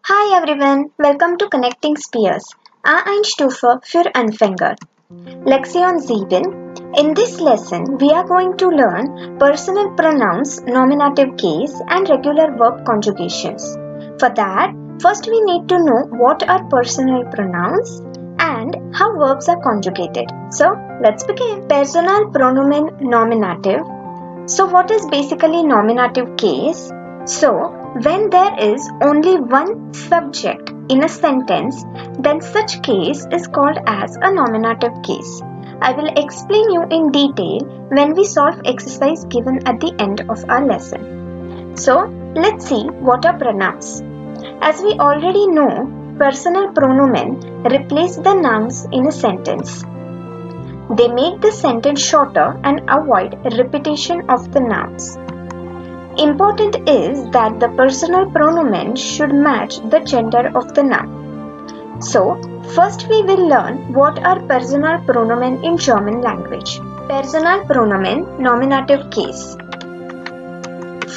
Hi everyone, welcome to Connectingspheres. Eine Stufe für Anfänger. Lektion 7. In this lesson, we are going to learn personal pronouns, nominative case, and regular verb conjugations. For that, first we need to know what are personal pronouns and how verbs are conjugated. So, let's begin. Personal pronomen nominative. So, what is basically nominative case? So, when there is only one subject in a sentence, then such case is called as a nominative case. I will explain you in detail when we solve exercise given at the end of our lesson. So, let's see what are pronouns. As we already know, personal pronomen replace the nouns in a sentence. They make the sentence shorter and avoid repetition of the nouns. Important is that the personal pronomen should match the gender of the noun. So, first we will learn what are personal pronomen in German language. Personal pronomen nominative case.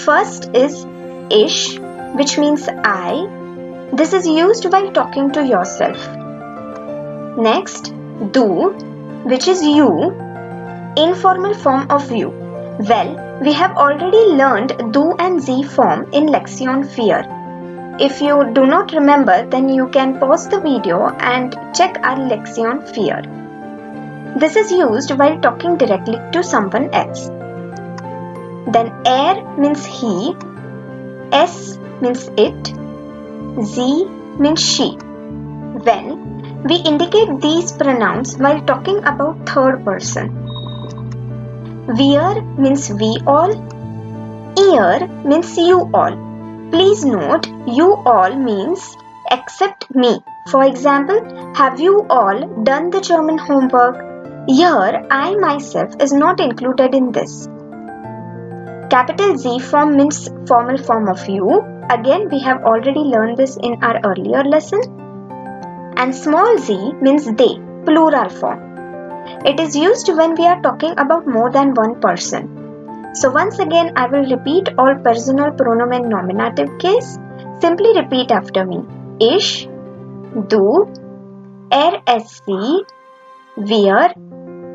First is ich, which means I. This is used while talking to yourself. Next, du, which is you, informal form of you. Well, we have already learned du and sie form in Lektion 4. If you do not remember, then you can pause the video and check our Lektion 4. This is used while talking directly to someone else. Then means he, es means it, sie means she. When we indicate these pronouns while talking about third person. Wir means we all, ihr means you all. Please note, you all means except me. For example, have you all done the German homework? Here, I myself is not included in this. Capital Z form means formal form of you. Again, we have already learned this in our earlier lesson. And small z means they, plural form. It is used when we are talking about more than one person. So once again, I will repeat all personal pronomen nominative case. Simply repeat after me. Ich, du, es sie, wir,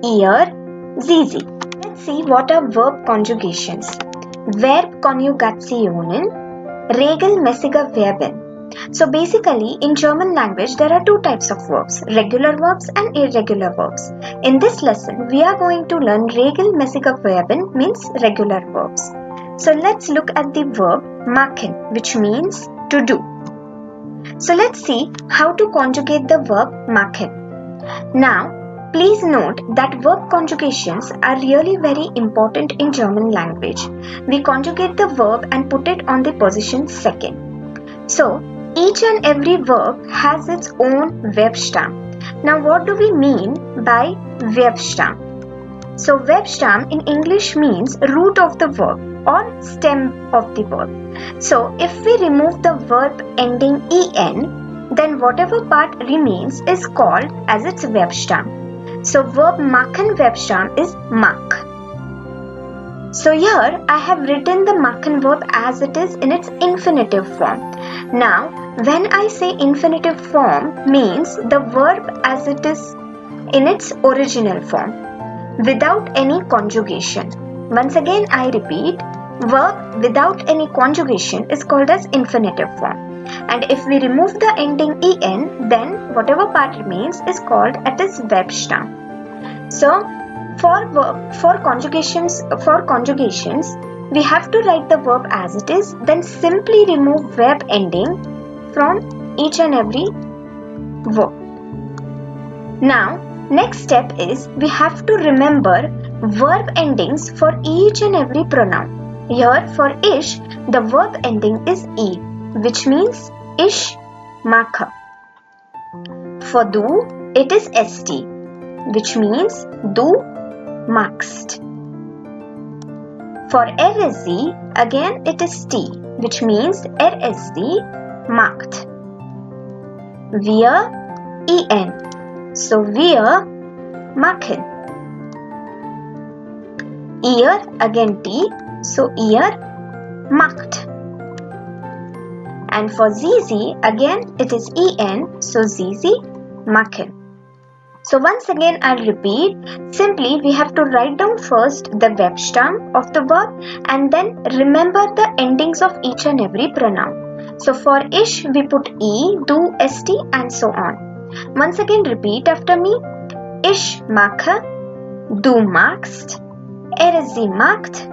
ihr, sie. Let's see what are verb conjugations. Verbkonjugationen, regelmäßige Verben. So basically, in German language, there are two types of verbs, regular verbs and irregular verbs. In this lesson, we are going to learn regelmäßige Verben means regular verbs. So let's look at the verb machen, which means to do. So let's see how to conjugate the verb machen. Now, please note that verb conjugations are really very important in German language. We conjugate the verb and put it on the position second. So, each and every verb has its own Verbstamm. Now, what do we mean by Verbstamm? So, Verbstamm in English means root of the verb or stem of the verb. So, if we remove the verb ending en, then whatever part remains is called as its Verbstamm. So, verb machen Verbstamm is mach. So here I have written the machen verb as it is in its infinitive form. Now, when I say infinitive form means the verb as it is in its original form without any conjugation. Once again I repeat, verb without any conjugation is called as infinitive form. And if we remove the ending en, then whatever part remains is called as Verbstamm. So, for conjugations, we have to write the verb as it is, then simply remove verb ending from each and every verb. Now, next step is we have to remember verb endings for each and every pronoun. Here for ich, the verb ending is e, which means ich mache. For du, it is st, which means du machst. For sie, again it is t, which means sie macht. Wir, en, so wir machen. Ihr, again t, so ihr macht. And for ZZ, again it is EN, so ZZ machen. So once again I'll repeat. Simply we have to write down first the Verbstamm of the verb and then remember the endings of each and every pronoun. So for ich we put E, du, st and so on. Once again repeat after me. Ich mache, du machst, sie macht,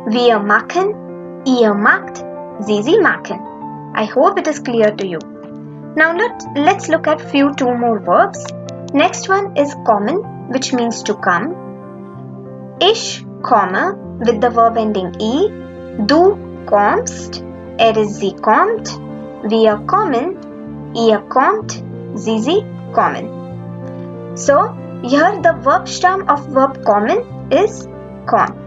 wir machen, ihr macht, sie machen. I hope it is clear to you. Now let's look at two more verbs. Next one is kommen, which means to come. Ich komme with the verb ending E. Du kommst, sie kommt, wir kommen, ihr kommt, sie kommen. So here the Verbstamm of verb kommen is kon.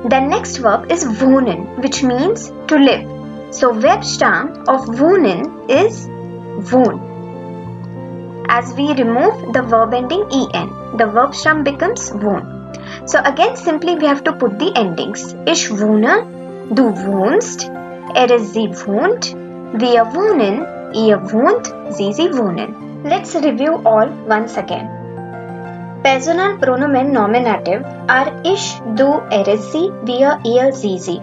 The next verb is wohnen, which means to live. So Verbstamm of wohnen is wohn. As we remove the verb ending en, the Verbstamm becomes wohn. So again simply we have to put the endings. Ich wohne, du wohnst, sie wohnt, wir wohnen, ihr wohnt, sie wohnen. Let's review all once again. Personalpronomen Nominative are ich, du, sie, wir, ihr, sie.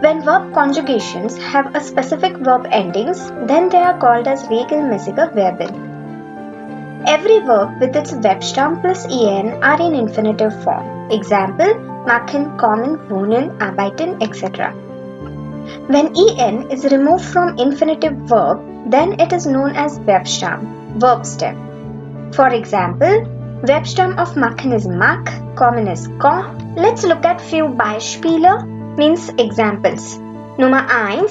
When verb conjugations have a specific verb endings, then they are called as regelmäßige Verben. Every verb with its Verbstamm plus en are in infinitive form. Example, machen, kommen, wohnen, arbeiten, etc. When en is removed from infinitive verb, then it is known as Verbstamm, verb stem. For example, Verbstamm of machen is mach, kommen is ko. Let's look at few Beispiele, means examples. Nummer 1.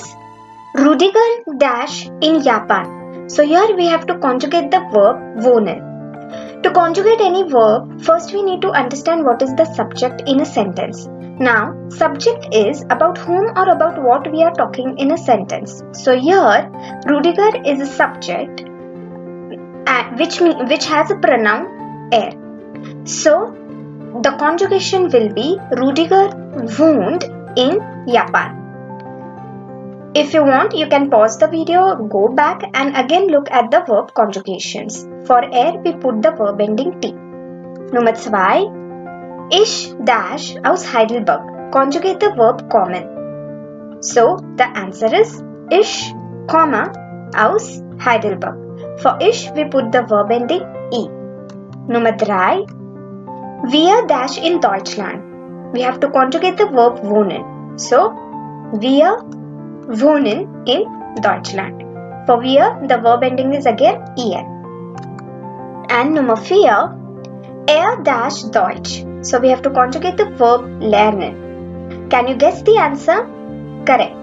Rudiger dash in Japan. So here we have to conjugate the verb wohnen. To conjugate any verb, first we need to understand what is the subject in a sentence. Now, subject is about whom or about what we are talking in a sentence. So here, Rudiger is a subject which has a pronoun er. So, the conjugation will be Rudiger wohnt in Japan. If you want, you can pause the video, go back and again look at the verb conjugations. For er, we put the verb ending t. Nummer 2. Ich dash aus Heidelberg. Conjugate the verb kommen. So, the answer is ich komme aus Heidelberg. For ich, we put the verb ending e. Nummer 3. Wir dash in Deutschland. We have to conjugate the verb wohnen. So, wir wohnen in Deutschland. For wir, the verb ending is again en. And number 4, dash Deutsch. So we have to conjugate the verb lernen. Can you guess the answer? Correct.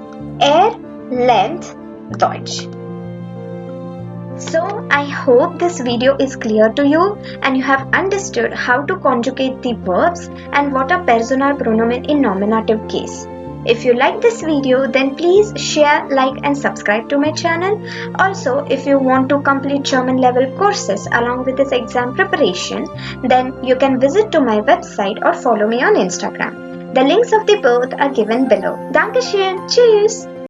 Lernt Deutsch. So I hope this video is clear to you and you have understood how to conjugate the verbs and what are personal pronomen in nominative case. If you like this video, then please share, like and subscribe to my channel. Also, if you want to complete German level courses along with this exam preparation, then you can visit to my website or follow me on Instagram. The links of the both are given below. Dankeschön. Tschüss.